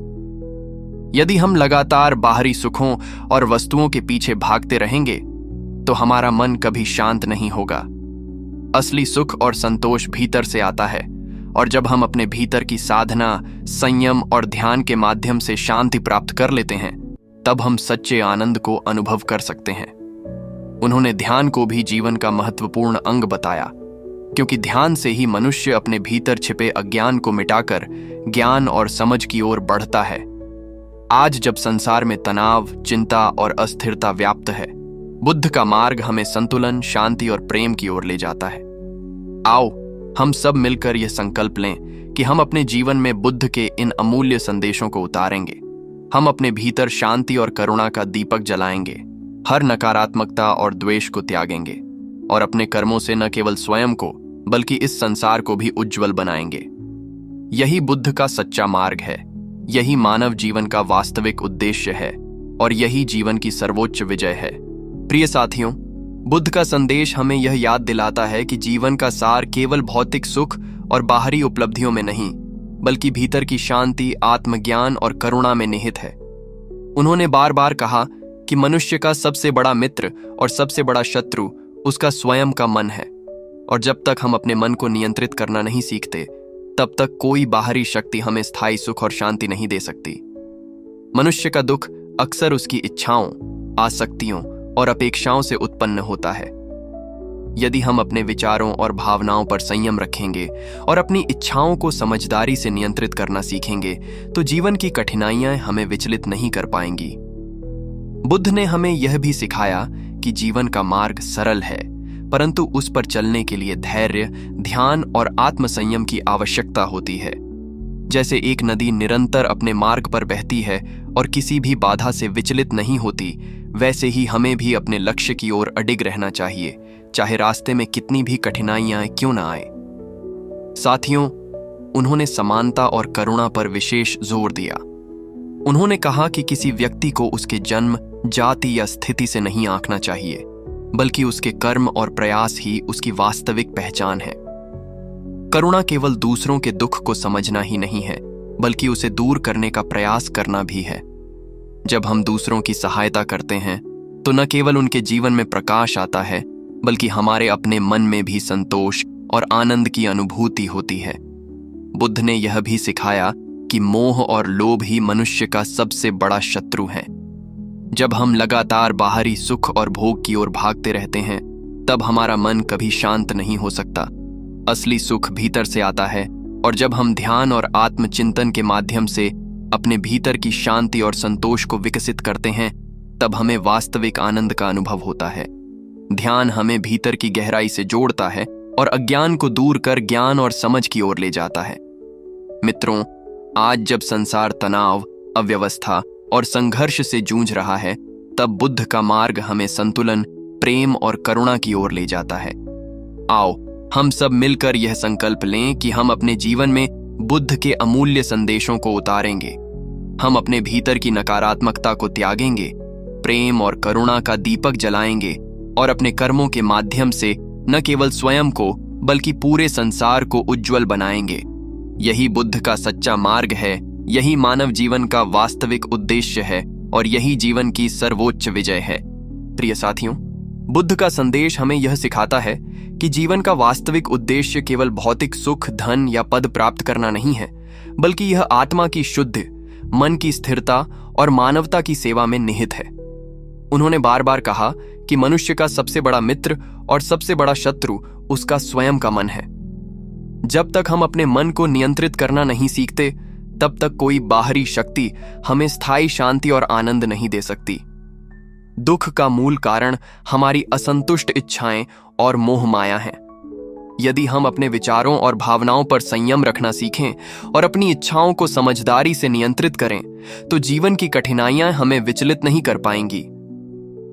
यदि हम लगातार बाहरी सुखों और वस्तुओं के पीछे भागते रहेंगे तो हमारा मन कभी शांत नहीं होगा। असली सुख और संतोष भीतर से आता है, और जब हम अपने भीतर की साधना, संयम और ध्यान के माध्यम से शांति प्राप्त कर लेते हैं, तब हम सच्चे आनंद को अनुभव कर सकते हैं। उन्होंने ध्यान को भी जीवन का महत्वपूर्ण अंग बताया, क्योंकि ध्यान से ही मनुष्य अपने भीतर छिपे अज्ञान को मिटाकर ज्ञान और समझ की ओर बढ़ता है। आज जब संसार में तनाव, चिंता और अस्थिरता व्याप्त है, बुद्ध का मार्ग हमें संतुलन, शांति और प्रेम की ओर ले जाता है। आओ हम सब मिलकर यह संकल्प लें कि हम अपने जीवन में बुद्ध के इन अमूल्य संदेशों को उतारेंगे। हम अपने भीतर शांति और करुणा का दीपक जलाएंगे, हर नकारात्मकता और द्वेष को त्यागेंगे, और अपने कर्मों से न केवल स्वयं को बल्कि इस संसार को भी उज्जवल बनाएंगे। यही बुद्ध का सच्चा मार्ग है, यही मानव जीवन का वास्तविक उद्देश्य है, और यही जीवन की सर्वोच्च विजय है। प्रिय साथियों, बुद्ध का संदेश हमें यह याद दिलाता है कि जीवन का सार केवल भौतिक सुख और बाहरी उपलब्धियों में नहीं, बल्कि भीतर की शांति, आत्मज्ञान और करुणा में निहित है। उन्होंने बार बार कहा कि मनुष्य का सबसे बड़ा मित्र और सबसे बड़ा शत्रु उसका स्वयं का मन है, और जब तक हम अपने मन को नियंत्रित करना नहीं सीखते, तब तक कोई बाहरी शक्ति हमें स्थायी सुख और शांति नहीं दे सकती। मनुष्य का दुख अक्सर उसकी इच्छाओं, आसक्तियों और अपेक्षाओं से उत्पन्न होता है। यदि हम अपने विचारों और भावनाओं पर संयम रखेंगे और अपनी इच्छाओं को समझदारी से नियंत्रित करना सीखेंगे, तो जीवन की कठिनाइयां हमें विचलित नहीं कर पाएंगी। बुद्ध ने हमें यह भी सिखाया कि जीवन का मार्ग सरल है, परंतु उस पर चलने के लिए धैर्य, ध्यान और आत्मसंयम की आवश्यकता होती है। जैसे एक नदी निरंतर अपने मार्ग पर बहती है और किसी भी बाधा से विचलित नहीं होती, वैसे ही हमें भी अपने लक्ष्य की ओर अडिग रहना चाहिए, चाहे रास्ते में कितनी भी कठिनाइयां क्यों ना आए। साथियों, उन्होंने समानता और करुणा पर विशेष जोर दिया। उन्होंने कहा कि किसी व्यक्ति को उसके जन्म, जाति या स्थिति से नहीं आंकना चाहिए, बल्कि उसके कर्म और प्रयास ही उसकी वास्तविक पहचान है। करुणा केवल दूसरों के दुख को समझना ही नहीं है, बल्कि उसे दूर करने का प्रयास करना भी है। जब हम दूसरों की सहायता करते हैं, तो न केवल उनके जीवन में प्रकाश आता है, बल्कि हमारे अपने मन में भी संतोष और आनंद की अनुभूति होती है। बुद्ध ने यह भी सिखाया कि मोह और लोभ ही मनुष्य का सबसे बड़ा शत्रु है। जब हम लगातार बाहरी सुख और भोग की ओर भागते रहते हैं, तब हमारा मन कभी शांत नहीं हो सकता। असली सुख भीतर से आता है, और जब हम ध्यान और आत्मचिंतन के माध्यम से अपने भीतर की शांति और संतोष को विकसित करते हैं, तब हमें वास्तविक आनंद का अनुभव होता है। ध्यान हमें भीतर की गहराई से जोड़ता है और अज्ञान को दूर कर ज्ञान और समझ की ओर ले जाता है। मित्रों, आज जब संसार तनाव, अव्यवस्था और संघर्ष से जूझ रहा है, तब बुद्ध का मार्ग हमें संतुलन, प्रेम और करुणा की ओर ले जाता है। आओ हम सब मिलकर यह संकल्प लें कि हम अपने जीवन में बुद्ध के अमूल्य संदेशों को उतारेंगे। हम अपने भीतर की नकारात्मकता को त्यागेंगे, प्रेम और करुणा का दीपक जलाएंगे, और अपने कर्मों के माध्यम से न केवल स्वयं को बल्कि पूरे संसार को उज्जवल बनाएंगे। यही बुद्ध का सच्चा मार्ग है, यही मानव जीवन का वास्तविक उद्देश्य है, और यही जीवन की सर्वोच्च विजय है। प्रिय साथियों, बुद्ध का संदेश हमें यह सिखाता है कि जीवन का वास्तविक उद्देश्य केवल भौतिक सुख, धन या पद प्राप्त करना नहीं है, बल्कि यह आत्मा की शुद्धि, मन की स्थिरता और मानवता की सेवा में निहित है। उन्होंने बार बार कहा कि मनुष्य का सबसे बड़ा मित्र और सबसे बड़ा शत्रु उसका स्वयं का मन है। जब तक हम अपने मन को नियंत्रित करना नहीं सीखते, तब तक कोई बाहरी शक्ति हमें स्थायी शांति और आनंद नहीं दे सकती। दुख का मूल कारण हमारी असंतुष्ट इच्छाएं और मोह माया है। यदि हम अपने विचारों और भावनाओं पर संयम रखना सीखें और अपनी इच्छाओं को समझदारी से नियंत्रित करें, तो जीवन की कठिनाइयां हमें विचलित नहीं कर पाएंगी।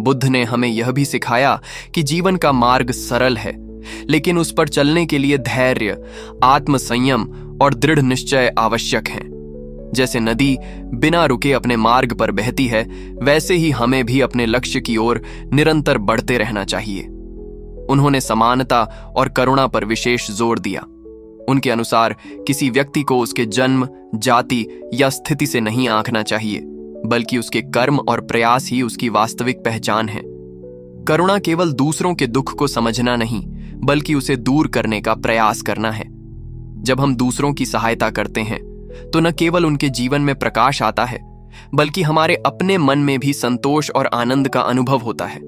बुद्ध ने हमें यह भी सिखाया कि जीवन का मार्ग सरल है, लेकिन उस पर चलने के लिए धैर्य, आत्मसंयम और दृढ़ निश्चय आवश्यक हैं। जैसे नदी बिना रुके अपने मार्ग पर बहती है, वैसे ही हमें भी अपने लक्ष्य की ओर निरंतर बढ़ते रहना चाहिए। उन्होंने समानता और करुणा पर विशेष जोर दिया। उनके अनुसार किसी व्यक्ति को उसके जन्म, जाति या स्थिति से नहीं आंकना चाहिए, बल्कि उसके कर्म और प्रयास ही उसकी वास्तविक पहचान है। करुणा केवल दूसरों के दुख को समझना नहीं, बल्कि उसे दूर करने का प्रयास करना है। जब हम दूसरों की सहायता करते हैं, तो न केवल उनके जीवन में प्रकाश आता है, बल्कि हमारे अपने मन में भी संतोष और आनंद का अनुभव होता है।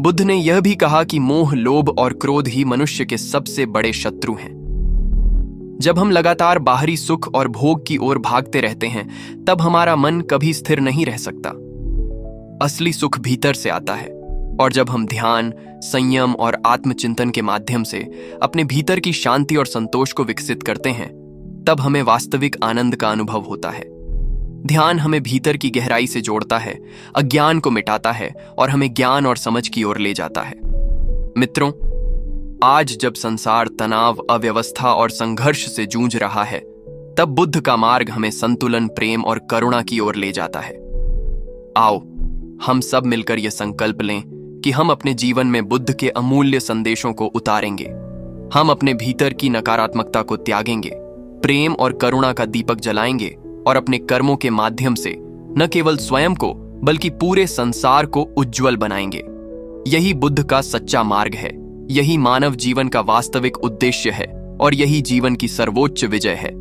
बुद्ध ने यह भी कहा कि मोह, लोभ और क्रोध ही मनुष्य के सबसे बड़े शत्रु हैं। जब हम लगातार बाहरी सुख और भोग की ओर भागते रहते हैं, तब हमारा मन कभी स्थिर नहीं रह सकता। असली सुख भीतर से आता है, और जब हम ध्यान, संयम और आत्मचिंतन के माध्यम से अपने भीतर की शांति और संतोष को विकसित करते हैं, तब हमें वास्तविक आनंद का अनुभव होता है। ध्यान हमें भीतर की गहराई से जोड़ता है, अज्ञान को मिटाता है और हमें ज्ञान और समझ की ओर ले जाता है। मित्रों, आज जब संसार तनाव, अव्यवस्था और संघर्ष से जूझ रहा है, तब बुद्ध का मार्ग हमें संतुलन, प्रेम और करुणा की ओर ले जाता है। आओ हम सब मिलकर यह संकल्प लें कि हम अपने जीवन में बुद्ध के अमूल्य संदेशों को उतारेंगे। हम अपने भीतर की नकारात्मकता को त्यागेंगे, प्रेम और करुणा का दीपक जलाएंगे और अपने कर्मों के माध्यम से न केवल स्वयं को बल्कि पूरे संसार को उज्जवल बनाएंगे। यही बुद्ध का सच्चा मार्ग है, यही मानव जीवन का वास्तविक उद्देश्य है और यही जीवन की सर्वोच्च विजय है।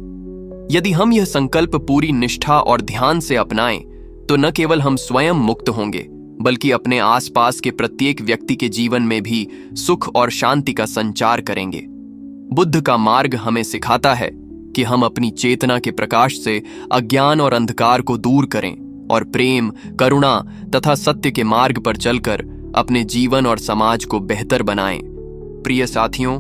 यदि हम यह संकल्प पूरी निष्ठा और ध्यान से अपनाएं, तो न केवल हम स्वयं मुक्त होंगे, बल्कि अपने आसपास के प्रत्येक व्यक्ति के जीवन में भी सुख और शांति का संचार करेंगे। बुद्ध का मार्ग हमें सिखाता है कि हम अपनी चेतना के प्रकाश से अज्ञान और अंधकार को दूर करें और प्रेम, करुणा तथा सत्य के मार्ग पर चलकर अपने जीवन और समाज को बेहतर बनाएं। प्रिय साथियों,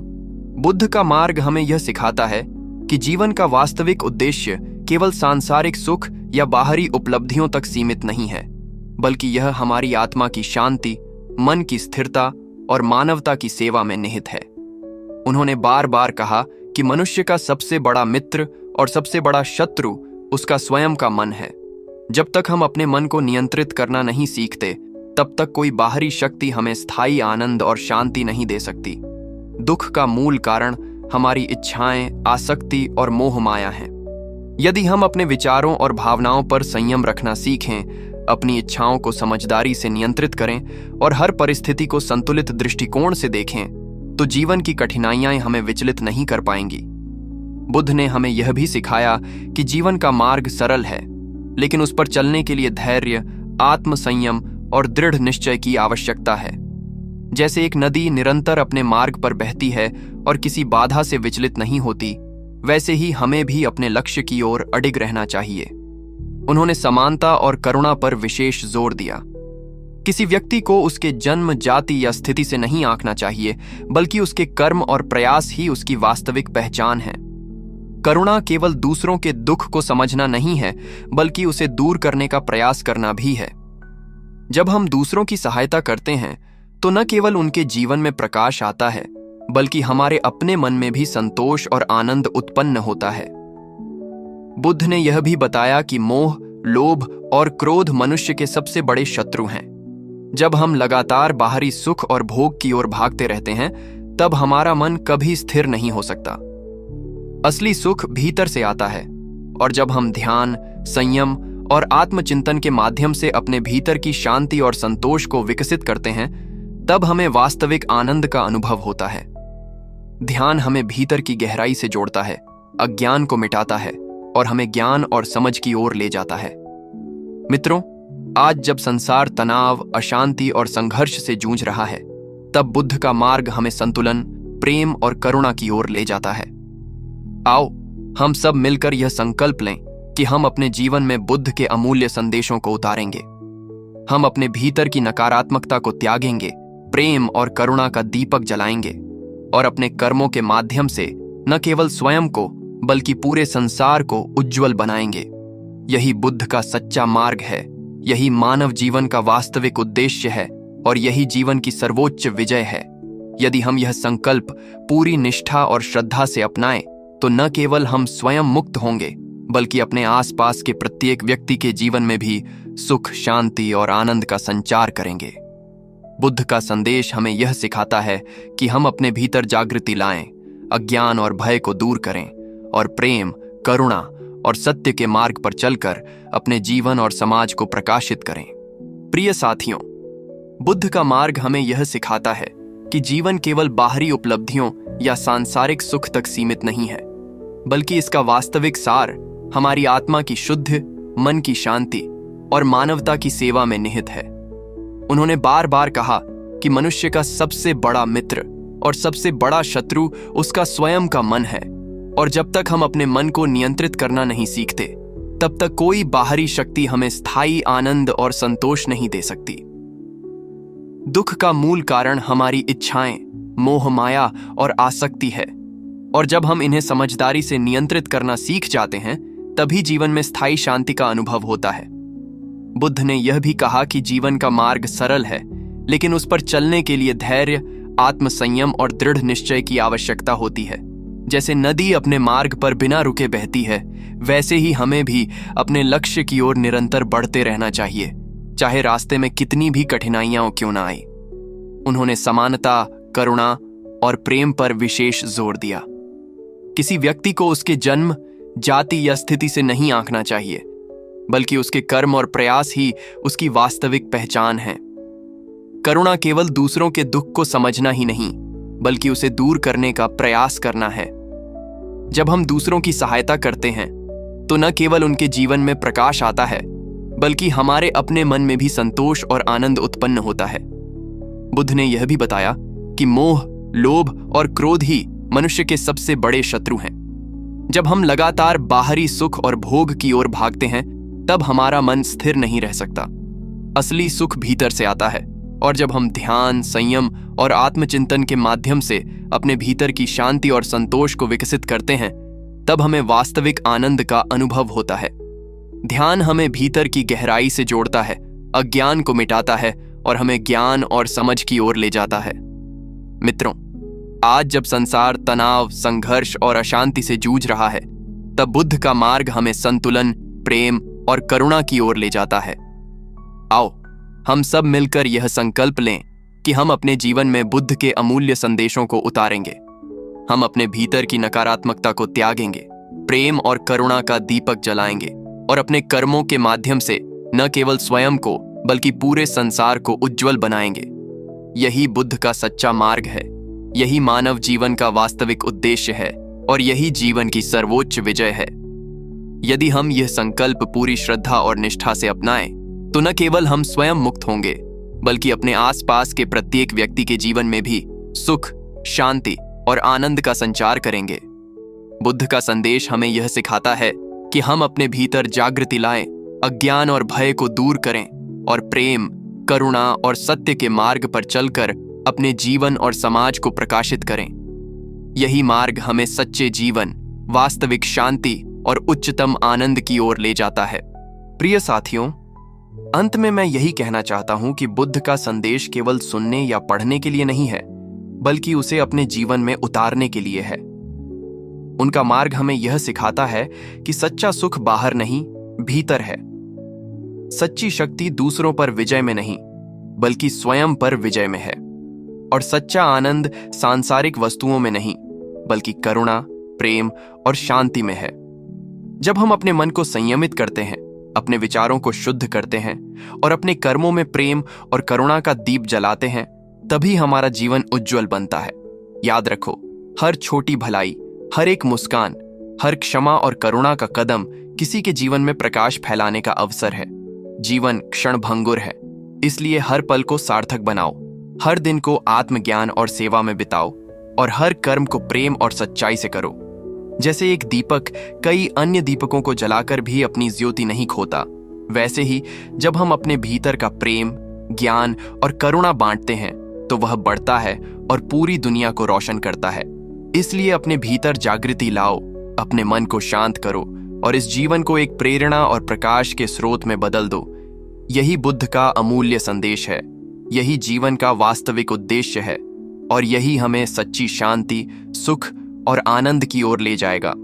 बुद्ध का मार्ग हमें यह सिखाता है कि जीवन का वास्तविक उद्देश्य केवल सांसारिक सुख या बाहरी उपलब्धियों तक सीमित नहीं है, बल्कि यह हमारी आत्मा की शांति, मन की स्थिरता और मानवता की सेवा में निहित है। उन्होंने बार बार कहा कि मनुष्य का सबसे बड़ा मित्र और सबसे बड़ा शत्रु उसका स्वयं का मन है। जब तक हम अपने मन को नियंत्रित करना नहीं सीखते, तब तक कोई बाहरी शक्ति हमें स्थायी आनंद और शांति नहीं दे सकती। दुख का मूल कारण हमारी इच्छाएं, आसक्ति और मोह माया है। यदि हम अपने विचारों और भावनाओं पर संयम रखना सीखें, अपनी इच्छाओं को समझदारी से नियंत्रित करें और हर परिस्थिति को संतुलित दृष्टिकोण से देखें, तो जीवन की कठिनाइयां हमें विचलित नहीं कर पाएंगी। बुद्ध ने हमें यह भी सिखाया कि जीवन का मार्ग सरल है, लेकिन उस पर चलने के लिए धैर्य, आत्मसंयम और दृढ़ निश्चय की आवश्यकता है। जैसे एक नदी निरंतर अपने मार्ग पर बहती है और किसी बाधा से विचलित नहीं होती, वैसे ही हमें भी अपने लक्ष्य की ओर अडिग रहना चाहिए। उन्होंने समानता और करुणा पर विशेष जोर दिया। किसी व्यक्ति को उसके जन्म, जाति या स्थिति से नहीं आंकना चाहिए, बल्कि उसके कर्म और प्रयास ही उसकी वास्तविक पहचान है। करुणा केवल दूसरों के दुख को समझना नहीं है, बल्कि उसे दूर करने का प्रयास करना भी है। जब हम दूसरों की सहायता करते हैं, तो न केवल उनके जीवन में प्रकाश आता है, बल्कि हमारे अपने मन में भी संतोष और आनंद उत्पन्न होता है। बुद्ध ने यह भी बताया कि मोह, लोभ और क्रोध मनुष्य के सबसे बड़े शत्रु हैं। जब हम लगातार बाहरी सुख और भोग की ओर भागते रहते हैं, तब हमारा मन कभी स्थिर नहीं हो सकता। असली सुख भीतर से आता है, और जब हम ध्यान, संयम और आत्मचिंतन के माध्यम से अपने भीतर की शांति और संतोष को विकसित करते हैं, तब हमें वास्तविक आनंद का अनुभव होता है। ध्यान हमें भीतर की गहराई से जोड़ता है, अज्ञान को मिटाता है और हमें ज्ञान और समझ की ओर ले जाता है। मित्रों, आज जब संसार तनाव, अशांति और संघर्ष से जूझ रहा है, तब बुद्ध का मार्ग हमें संतुलन, प्रेम और करुणा की ओर ले जाता है। आओ हम सब मिलकर यह संकल्प लें कि हम अपने जीवन में बुद्ध के अमूल्य संदेशों को उतारेंगे। हम अपने भीतर की नकारात्मकता को त्यागेंगे, प्रेम और करुणा का दीपक जलाएंगे और अपने कर्मों के माध्यम से न केवल स्वयं को बल्कि पूरे संसार को उज्जवल बनाएंगे। यही बुद्ध का सच्चा मार्ग है, यही मानव जीवन का वास्तविक उद्देश्य है और यही जीवन की सर्वोच्च विजय है। यदि हम यह संकल्प पूरी निष्ठा और श्रद्धा से अपनाएं, तो न केवल हम स्वयं मुक्त होंगे बल्कि अपने आसपास के प्रत्येक व्यक्ति के जीवन में भी सुख, शांति और आनंद का संचार करेंगे। बुद्ध का संदेश हमें यह सिखाता है कि हम अपने भीतर जागृति लाएं, अज्ञान और भय को दूर करें और प्रेम, करुणा और सत्य के मार्ग पर चलकर अपने जीवन और समाज को प्रकाशित करें। प्रिय साथियों, बुद्ध का मार्ग हमें यह सिखाता है कि जीवन केवल बाहरी उपलब्धियों या सांसारिक सुख तक सीमित नहीं है, बल्कि इसका वास्तविक सार हमारी आत्मा की शुद्ध, मन की शांति और मानवता की सेवा में निहित है। उन्होंने बार बार कहा कि मनुष्य का सबसे बड़ा मित्र और सबसे बड़ा शत्रु उसका स्वयं का मन है, और जब तक हम अपने मन को नियंत्रित करना नहीं सीखते, तब तक कोई बाहरी शक्ति हमें स्थायी आनंद और संतोष नहीं दे सकती। दुख का मूल कारण हमारी इच्छाएं, मोह, माया और आसक्ति है, और जब हम इन्हें समझदारी से नियंत्रित करना सीख जाते हैं, तभी जीवन में स्थायी शांति का अनुभव होता है। बुद्ध ने यह भी कहा कि जीवन का मार्ग सरल है, लेकिन उस पर चलने के लिए धैर्य, आत्मसंयम और दृढ़ निश्चय की आवश्यकता होती है। जैसे नदी अपने मार्ग पर बिना रुके बहती है, वैसे ही हमें भी अपने लक्ष्य की ओर निरंतर बढ़ते रहना चाहिए, चाहे रास्ते में कितनी भी कठिनाइयां क्यों ना आए। उन्होंने समानता, करुणा और प्रेम पर विशेष जोर दिया। किसी व्यक्ति को उसके जन्म, जाति या स्थिति से नहीं आंकना चाहिए, बल्कि उसके कर्म और प्रयास ही उसकी वास्तविक पहचान है। करुणा केवल दूसरों के दुख को समझना ही नहीं, बल्कि उसे दूर करने का प्रयास करना है। जब हम दूसरों की सहायता करते हैं, तो न केवल उनके जीवन में प्रकाश आता है, बल्कि हमारे अपने मन में भी संतोष और आनंद उत्पन्न होता है। बुद्ध ने यह भी बताया कि मोह, लोभ और क्रोध ही मनुष्य के सबसे बड़े शत्रु हैं। जब हम लगातार बाहरी सुख और भोग की ओर भागते हैं, तब हमारा मन स्थिर नहीं रह सकता। असली सुख भीतर से आता है, और जब हम ध्यान, संयम और आत्मचिंतन के माध्यम से अपने भीतर की शांति और संतोष को विकसित करते हैं, तब हमें वास्तविक आनंद का अनुभव होता है। ध्यान हमें भीतर की गहराई से जोड़ता है, अज्ञान को मिटाता है और हमें ज्ञान और समझ की ओर ले जाता है। मित्रों, आज जब संसार तनाव, संघर्ष और अशांति से जूझ रहा है, तब बुद्ध का मार्ग हमें संतुलन, प्रेम और करुणा की ओर ले जाता है। आओ हम सब मिलकर यह संकल्प लें कि हम अपने जीवन में बुद्ध के अमूल्य संदेशों को उतारेंगे। हम अपने भीतर की नकारात्मकता को त्यागेंगे, प्रेम और करुणा का दीपक जलाएंगे और अपने कर्मों के माध्यम से न केवल स्वयं को बल्कि पूरे संसार को उज्जवल बनाएंगे। यही बुद्ध का सच्चा मार्ग है, यही मानव जीवन का वास्तविक उद्देश्य है और यही जीवन की सर्वोच्च विजय है। यदि हम यह संकल्प पूरी श्रद्धा और निष्ठा से अपनाएं, तो न केवल हम स्वयं मुक्त होंगे, बल्कि अपने आसपास के प्रत्येक व्यक्ति के जीवन में भी सुख, शांति और आनंद का संचार करेंगे। बुद्ध का संदेश हमें यह सिखाता है कि हम अपने भीतर जागृति लाएं, अज्ञान और भय को दूर करें और प्रेम, करुणा और सत्य के मार्ग पर चलकर अपने जीवन और समाज को प्रकाशित करें। यही मार्ग हमें सच्चे जीवन, वास्तविक शांति और उच्चतम आनंद की ओर ले जाता है। प्रिय साथियों, अंत में मैं यही कहना चाहता हूं कि बुद्ध का संदेश केवल सुनने या पढ़ने के लिए नहीं है, बल्कि उसे अपने जीवन में उतारने के लिए है। उनका मार्ग हमें यह सिखाता है कि सच्चा सुख बाहर नहीं, भीतर है। सच्ची शक्ति दूसरों पर विजय में नहीं, बल्कि स्वयं पर विजय में है। और सच्चा आनंद सांसारिक वस्तुओं में नहीं, बल्कि करुणा, प्रेम और शांति में है। जब हम अपने मन को संयमित करते हैं, अपने विचारों को शुद्ध करते हैं और अपने कर्मों में प्रेम और करुणा का दीप जलाते हैं, तभी हमारा जीवन उज्जवल बनता है। याद रखो, हर छोटी भलाई, हर एक मुस्कान, हर क्षमा और करुणा का कदम किसी के जीवन में प्रकाश फैलाने का अवसर है। जीवन क्षणभंगुर है, इसलिए हर पल को सार्थक बनाओ, हर दिन को आत्मज्ञान और सेवा में बिताओ और हर कर्म को प्रेम और सच्चाई से करो। जैसे एक दीपक कई अन्य दीपकों को जलाकर भी अपनी ज्योति नहीं खोता, वैसे ही जब हम अपने भीतर का प्रेम, ज्ञान और करुणा बांटते हैं तो वह बढ़ता है और पूरी दुनिया को रोशन करता है। इसलिए अपने भीतर जागृति लाओ, अपने मन को शांत करो और इस जीवन को एक प्रेरणा और प्रकाश के स्रोत में बदल दो। यही बुद्ध का अमूल्य संदेश है, यही जीवन का वास्तविक उद्देश्य है और यही हमें सच्ची शांति, सुख और आनंद की ओर ले जाएगा।